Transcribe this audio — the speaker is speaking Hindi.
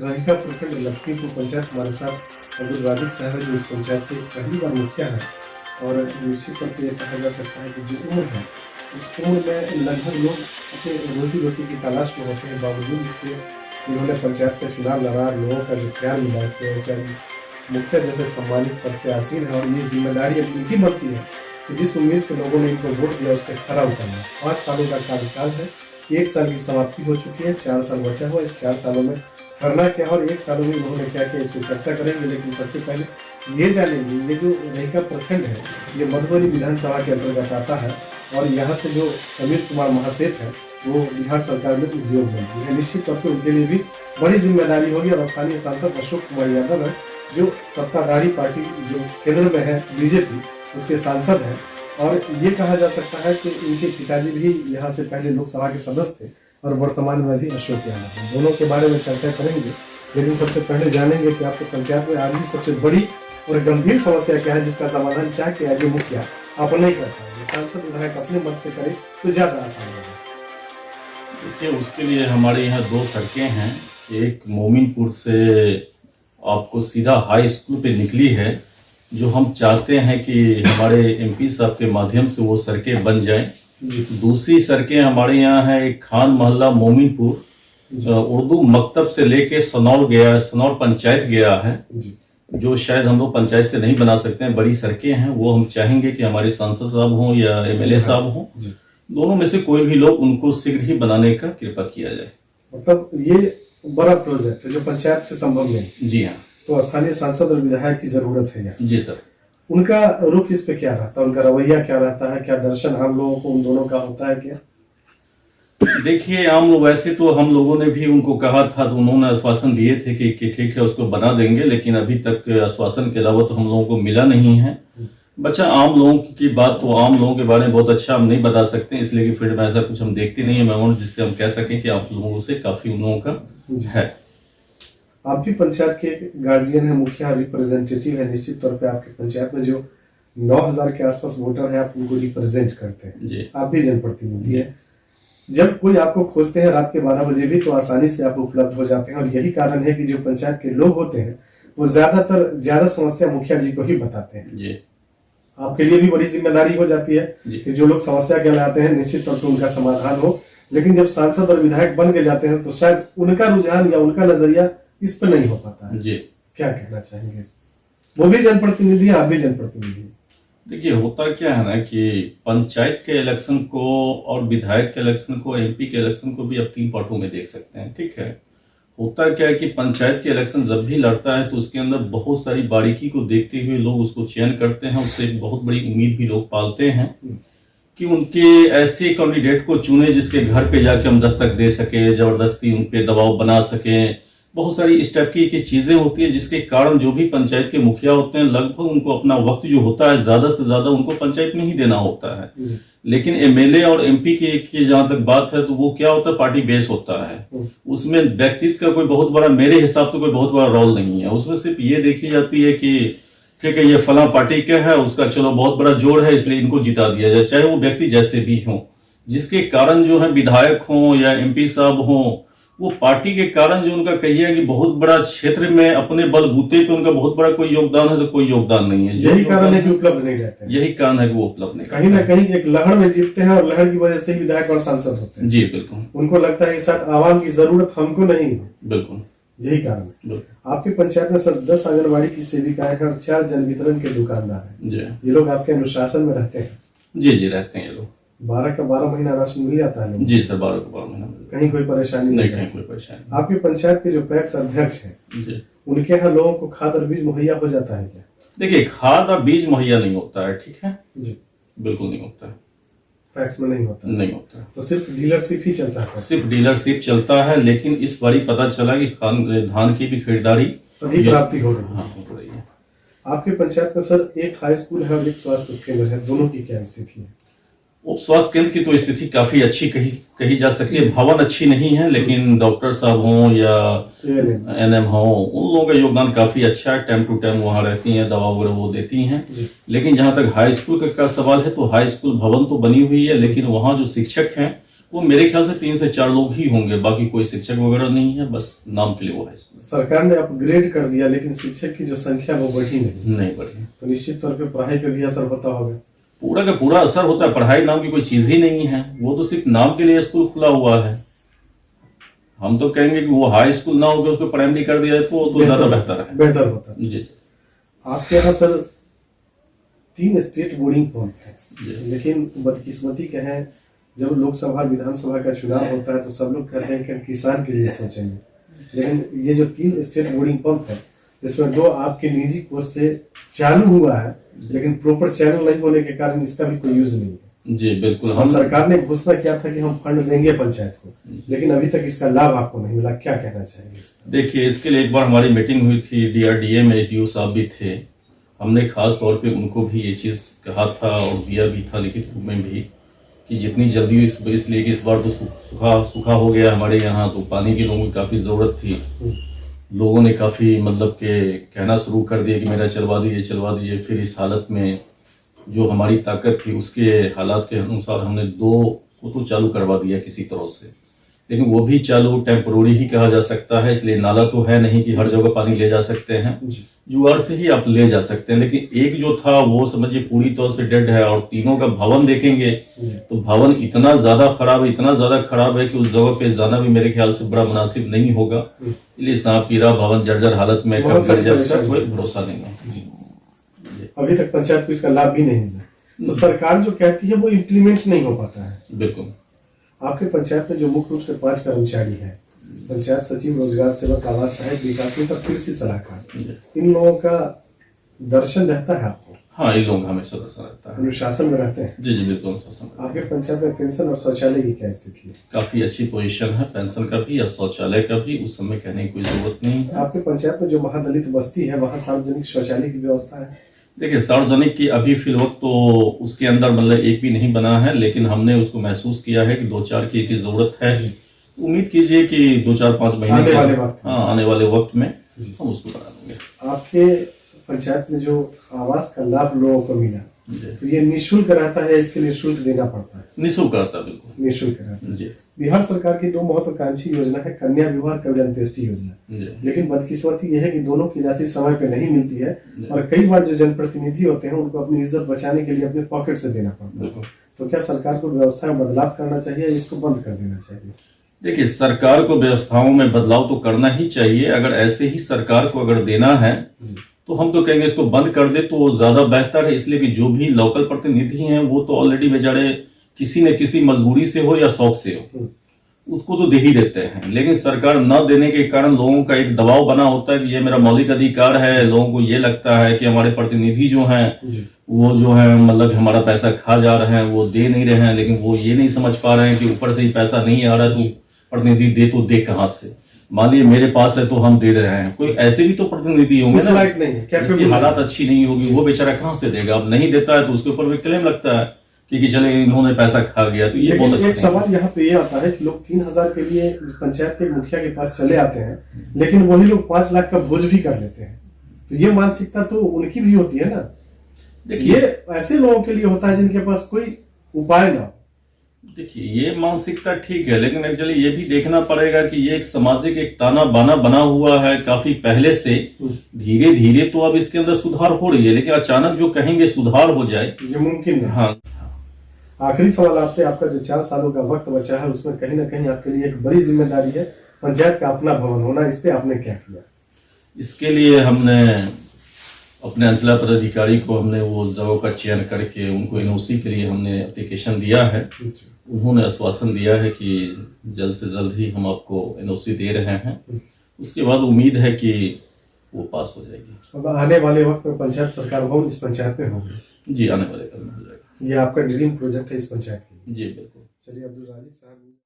राधिका प्रखंड लखीमपुर पंचायत हमारे साथ अब्दुल राजिक साहब है, जो इस पंचायत से पहली बार मुखिया है। और निश्चित तौर पर यह कहा जा सकता है कि जो उम्र है उस उम्र में लगभग लोग अपने रोजी रोटी की तलाश में होते हैं, बावजूद इसके उन्होंने पंचायत के चुनाव लड़ा, लोगों का जो प्यार मिला इसकी वजह से इस मुखिया जैसे सम्मानित पद पे आसीन है। और ये जिम्मेदारी अब इनकी बनती है कि जिस उम्मीद के लोगों ने इनको वोट दिया उस पर खरा उतरना। 5 सालों का कार्यकाल है, 1 साल की समाप्ति हो चुकी है, 4 साल बचा हुआ। इस 4 सालों में करना क्या और 1 सालों में उन्होंने क्या किया, इसको चर्चा करेंगे। लेकिन सबसे पहले ये जानेंगे, ये जो रहिका प्रखंड है ये मधुबनी विधानसभा के अंतर्गत आता है और यहाँ से जो समीर कुमार महासेठ है वो बिहार सरकार में उद्योग मंत्री है। निश्चित तौर पर उनके लिए भी बड़ी जिम्मेदारी होगी। और स्थानीय सांसद अशोक कुमार यादव है, जो सत्ताधारी पार्टी जो केंद्र में है बीजेपी, उसके सांसद हैं। और ये कहा जा सकता है कि इनके पिताजी भी यहाँ से पहले लोकसभा के सदस्य थे और वर्तमान में भी अशोक यादव हैं। दोनों के बारे में चर्चा करेंगे, लेकिन सबसे पहले जानेंगे कि आपके पंचायत में आज भी सबसे बड़ी और गंभीर समस्या क्या है, जिसका समाधान चाह के आज मुखिया आप नहीं कर पाएंगे, सांसद विधायक अपने मत से करें तो ज्यादा आसान होगा। देखिए, उसके लिए हमारे यहाँ 2 सड़कें हैं। एक मोमिनपुर से आपको सीधा हाई स्कूल पे निकली है, जो हम चाहते हैं कि हमारे एमपी साहब के माध्यम से वो सड़कें बन जाएं। दूसरी सड़कें हमारे यहाँ है, एक खान मोहल्ला मोमिनपुर उर्दू मकतब से लेके सनौर पंचायत गया है, जो शायद हम लोग पंचायत से नहीं बना सकते हैं। बड़ी सड़कें हैं, वो हम चाहेंगे कि हमारे सांसद साहब हों या एमएलए साहब हों, दोनों में से कोई भी लोग उनको शीघ्र ही बनाने का कृपा किया जाए। मतलब ये बड़ा प्रोजेक्ट है जो पंचायत से संभव नहीं। जी हाँ, तो स्थानीय सांसद और विधायक की जरूरत है यहाँ। जी सर। उनका रुख इस पे क्या रहता है, उनका रवैया क्या रहता है, क्या दर्शन आम लोगों को उन दोनों का होता है क्या? देखिए, आम लोग वैसे तो हम लोगों ने भी उनको कहा था, तो उन्होंने आश्वासन दिए थे कि ठीक है उसको बना देंगे, लेकिन अभी तक आश्वासन के अलावा तो हम लोगों को मिला नहीं है। बच्चा आम लोगों की बात, तो आम लोगों के बारे में बहुत अच्छा हम नहीं बता सकते, इसलिए कि फील्ड में ऐसा कुछ हम देखते नहीं है मैं, जिससे हम कह सकें कि आप लोगों से काफी उन लोगों का है। आप भी पंचायत के गार्जियन है, मुखिया रिप्रेजेंटेटिव है। निश्चित तौर पे आपके पंचायत में जो 9000 के आसपास वोटर है, आप उनको रिप्रेजेंट करते हैं। आप भी जनप्रतिनिधि है। जब कोई आपको खोजते हैं रात के 12 बजे भी, तो आसानी से आप उपलब्ध हो जाते हैं। और यही कारण है कि जो पंचायत के लोग होते हैं वो ज्यादा समस्या मुखिया जी को ही बताते हैं। आपके लिए भी बड़ी जिम्मेदारी हो जाती है कि जो लोग समस्या कहलाते हैं निश्चित तौर पर उनका समाधान हो। लेकिन जब सांसद और विधायक बन के जाते हैं तो शायद उनका रुझान या उनका नजरिया इस पर नहीं हो पाता है। क्या कहना चाहेंगे? वो भी जनप्रतिनिधि है, आप भी जनप्रतिनिधि। देखिए, होता क्या है ना कि पंचायत के इलेक्शन को और विधायक के इलेक्शन को, एमपी के इलेक्शन को भी अब 3 पार्टों में देख सकते हैं। ठीक है, होता क्या है कि पंचायत के इलेक्शन जब भी लड़ता है तो उसके अंदर बहुत सारी बारीकी को देखते हुए लोग उसको चयन करते हैं। उससे एक बहुत बड़ी उम्मीद भी लोग पालते हैं कि उनके ऐसे कैंडिडेट को चुने जिसके घर पे जाके हम दस्तक दे सके, जबरदस्ती उन पे दबाव बना सके। बहुत सारी इस टाइप की चीजें होती है, जिसके कारण जो भी पंचायत के मुखिया होते हैं लगभग उनको अपना वक्त जो होता है ज्यादा से ज्यादा उनको पंचायत में ही देना होता है। लेकिन एमएलए और एमपी की जहां तक बात है तो वो क्या होता है, पार्टी बेस होता है। उसमें व्यक्तित्व का कोई बहुत बड़ा, मेरे हिसाब से कोई बहुत बड़ा रोल नहीं है। उसमें सिर्फ ये देखी जाती है कि ठीक है ये फला पार्टी का है, उसका चलो बहुत बड़ा जोड़ है इसलिए इनको जिता दिया जाए, चाहे वो व्यक्ति जैसे भी हो। जिसके कारण जो है विधायक हो या एमपी साहब हो, वो पार्टी के कारण जो उनका कहिए कि बहुत बड़ा क्षेत्र में अपने बलबूते पे उनका बहुत बड़ा कोई योगदान है तो कोई योगदान नहीं है। यही कारण है कि उपलब्ध नहीं रहते हैं। यही कारण है कि वो उपलब्ध नहीं, कहीं ना कहीं एक लहर में जीतते हैं और लहर की वजह से ही विधायक और सांसद होते हैं। जी बिल्कुल। उनको लगता है शायद आवाम की जरूरत हमको नहीं है। बिल्कुल, यही कारण है। आपके पंचायत में सर 10 आंगनबाड़ी की सेविकाएं हैं और 4 जन वितरण के दुकानदार हैं। ये लोग आपके अनुशासन में रहते हैं? जी रहते हैं ये लोग। 12 का 12 महीना राशन मिल जाता है? जी सर, 12 का 12 महीना। कहीं कोई परेशानी नहीं? कहीं कोई परेशानी। आपके पंचायत के जो पैक्स अध्यक्ष हैं उनके यहाँ लोगों को खाद और बीज मुहैया हो जाता है क्या? देखिए, खाद और बीज मुहैया नहीं होता है। ठीक है जी, बिल्कुल नहीं होता है। पैक्स में नहीं होता? नहीं होता है। तो सिर्फ डीलरशिप ही चलता है? सिर्फ डीलरशिप चलता है, लेकिन इस बारी पता चला कि धान की भी खरीदारी अधिक प्राप्ति हो रही है। हाँ, हो रही है। आपके पंचायत में सर एक हाई स्कूल है और एक स्वास्थ्य केंद्र है, दोनों की क्या स्थिति है? उप स्वास्थ्य केंद्र की तो स्थिति काफी अच्छी कही जा सकती है। भवन अच्छी नहीं है, लेकिन डॉक्टर साहब हों या एनएम हो, उन लोगों का योगदान काफी अच्छा है। टाइम टू टाइम वहाँ रहती हैं, दवा वगैरह वो देती हैं। लेकिन जहाँ तक हाई स्कूल का सवाल है तो हाई स्कूल भवन तो बनी हुई है, लेकिन वहाँ जो शिक्षक हैं वो मेरे ख्याल से 3 से 4 लोग ही होंगे, बाकी कोई शिक्षक वगैरह नहीं है, बस नाम के लिए वो है इसमें। सरकार ने अपग्रेड कर दिया लेकिन शिक्षक की जो संख्या वो बढ़ी नहीं बढ़ी। तो निश्चित तौर पे पढ़ाई पे भी असर होता होगा। पूरा का पूरा असर होता है। पढ़ाई नाम की कोई चीज ही नहीं है, वो तो सिर्फ नाम के लिए स्कूल खुला हुआ है। हम तो कहेंगे कि वो हाई स्कूल ना होकर उसको प्राइमरी कर दिया तो ज्यादा बेहतर होता है। जी सर। आपके यहाँ सर 3 स्टेट बोर्डिंग पॉइंट है, लेकिन बदकिस्मती के हैं जब लोकसभा विधानसभा का चुनाव होता है तो सब लोग कहते हैं कि हम किसान के लिए सोचेंगे, लेकिन ये जो 3 स्टेट बोर्डिंग पंप है इसमें 2 आपके निजी कोष से चालू हुआ है, लेकिन प्रॉपर चैनल नहीं होने के कारण इसका भी कोई यूज नहीं है। जी बिल्कुल। हम सरकार ने घोषणा किया था कि हम फंड देंगे पंचायत को, लेकिन अभी तक इसका लाभ आपको नहीं मिला, क्या कहना चाहेंगे? देखिए, इसके लिए एक बार हमारी मीटिंग हुई थी, DRDA में SDO साहब भी थे। हमने खास तौर पे उनको भी ये चीज कहा था और दिया भी था लिखित रूप में भी कि जितनी जल्दी इसलिए कि इस बार तो सूखा हो गया हमारे यहाँ, तो पानी की लोगों की काफी जरूरत थी। लोगों ने काफी मतलब के कहना शुरू कर दिया कि मेरा चलवा दीजिए। फिर इस हालत में जो हमारी ताकत थी उसके हालात के अनुसार हमने 2 को तो चालू करवा दिया किसी तरह से, लेकिन वो भी चालू टेम्पोररी ही कहा जा सकता है, इसलिए नाला तो है नहीं कि हर जगह पानी ले जा सकते हैं, जुआर से ही आप ले जा सकते हैं। लेकिन एक जो था वो समझिए पूरी तौर से डेड है, और तीनों का भवन देखेंगे तो भवन इतना ज्यादा खराब है कि उस जगह पे जाना भी मेरे ख्याल से बड़ा मुनासिब नहीं होगा। इसलिए सांप कीड़ा भवन जर्जर हालत में कब गिर जाए कोई भरोसा नहीं है। अभी तक पंचायत को इसका लाभ भी नहीं मिला, तो सरकार जो कहती है वो इम्प्लीमेंट नहीं हो पाता है। बिल्कुल। आपके पंचायत में जो मुख्य रूप से 5 कर्मचारी है, पंचायत सचिव, रोजगार सेवक, आवास सहायक, विकास मित्र, कृषि सलाहकार, इन लोगों का दर्शन रहता है आपको? हाँ, इन लोगों का हमेशा दर्शन रहता है। अनुशासन में रहते हैं? जी बिल्कुल अनुशासन। आपके पंचायत में पेंशन और शौचालय की क्या स्थिति है? काफी अच्छी पोजीशन है, पेंशन का भी और शौचालय का भी, उस समय कहने की कोई जरूरत नहीं है। आपके पंचायत में जो महादलित बस्ती है वहाँ सार्वजनिक शौचालय की व्यवस्था है? देखिए, सार्वजनिक की अभी फिलहाल तो उसके अंदर मतलब एक भी नहीं बना है, लेकिन हमने उसको महसूस किया है कि 2-4 की जरूरत है। उम्मीद कीजिए कि 2-4-5 महीने आने वाले वक्त में हम उसको बना देंगे। आपके पंचायत में जो आवास का लाभ लोगों को मिला तो ये निःशुल्क रहता है, इसके लिए शुल्क देना पड़ता है? निःशुल्क रहता है, बिल्कुल निःशुल्क रहता है। बिहार सरकार की 2 महत्वाकांक्षी योजना है, कन्या विवाह, कबीर अंत्येष्टि योजना, लेकिन बदकिस्मती यह है कि दोनों की राशि समय पे नहीं मिलती है, और कई बार जो जनप्रतिनिधि होते हैं उनको अपनी इज्जत बचाने के लिए अपने पॉकेट से देना पड़ता है। तो क्या सरकार को व्यवस्था में बदलाव करना चाहिए या इसको बंद कर देना चाहिए? देखिए, सरकार को व्यवस्थाओं में बदलाव तो करना ही चाहिए। अगर ऐसे ही सरकार को अगर देना है तो हम तो कहेंगे इसको बंद कर दे तो ज्यादा बेहतर है, इसलिए कि जो भी लोकल प्रतिनिधि हैं वो तो ऑलरेडी बेचारे किसी न किसी मजबूरी से हो या शौक से हो उसको तो दे ही देते हैं, लेकिन सरकार न देने के कारण लोगों का एक दबाव बना होता है कि ये मेरा मौलिक अधिकार है। लोगों को ये लगता है कि हमारे प्रतिनिधि जो हैं वो जो है मतलब हमारा पैसा खा जा रहे हैं, वो दे नहीं रहे हैं, लेकिन वो ये नहीं समझ पा रहे हैं कि ऊपर से ही पैसा नहीं आ रहा है तो प्रतिनिधि दे तो दे कहाँ से? मान लीजिए मेरे पास है तो हम दे रहे हैं, कोई ऐसे भी तो प्रतिनिधि होंगे ना जिसकी हालात अच्छी नहीं होगी, वो बेचारा कहाँ से देगा? अब नहीं देता है तो उसके ऊपर भी क्लेम लगता है कि चले इन्होंने पैसा खा गया। तो ये बहुत एक सवाल यहाँ पे ये आता है कि लोग 3,000 के लिए पंचायत के मुखिया के पास चले आते हैं, लेकिन वही लोग 5 लाख का भोज भी कर लेते हैं, तो ये मानसिकता तो उनकी भी होती है ना। देखिए, ये ऐसे लोगों के लिए होता है जिनके पास कोई उपाय ना। देखिए, ये मानसिकता ठीक है, लेकिन एक्चुअली ये भी देखना पड़ेगा कि ये एक सामाजिक एक ताना बाना बना हुआ है काफी पहले से। धीरे धीरे तो अब इसके अंदर सुधार हो रही है, लेकिन अचानक जो कहेंगे सुधार हो जाए ये मुमकिन नहीं। हाँ, आखिरी सवाल आपसे, आपका जो 4 सालों का वक्त बचा है उसमें कहीं ना कहीं आपके लिए एक बड़ी जिम्मेदारी है, पंचायत का अपना भवन होना, इस पे आपने क्या किया? इसके लिए हमने अपने अंचला पदाधिकारी को हमने वो जगह का चयन करके उनको NOC के लिए हमने एप्लीकेशन दिया है। उन्होंने आश्वासन दिया है कि जल्द से जल्द ही हम आपको NOC दे रहे हैं। उसके बाद उम्मीद है कि वो पास हो जाएगी। आने वाले वक्त में पंचायत सरकार भवन इस पंचायत में होगी? जी, आने वाले कल में हो जाएगा। ये आपका ड्रीम प्रोजेक्ट है इस पंचायत की? जी बिल्कुल। चलिए, अब्दुल राजिक साहब।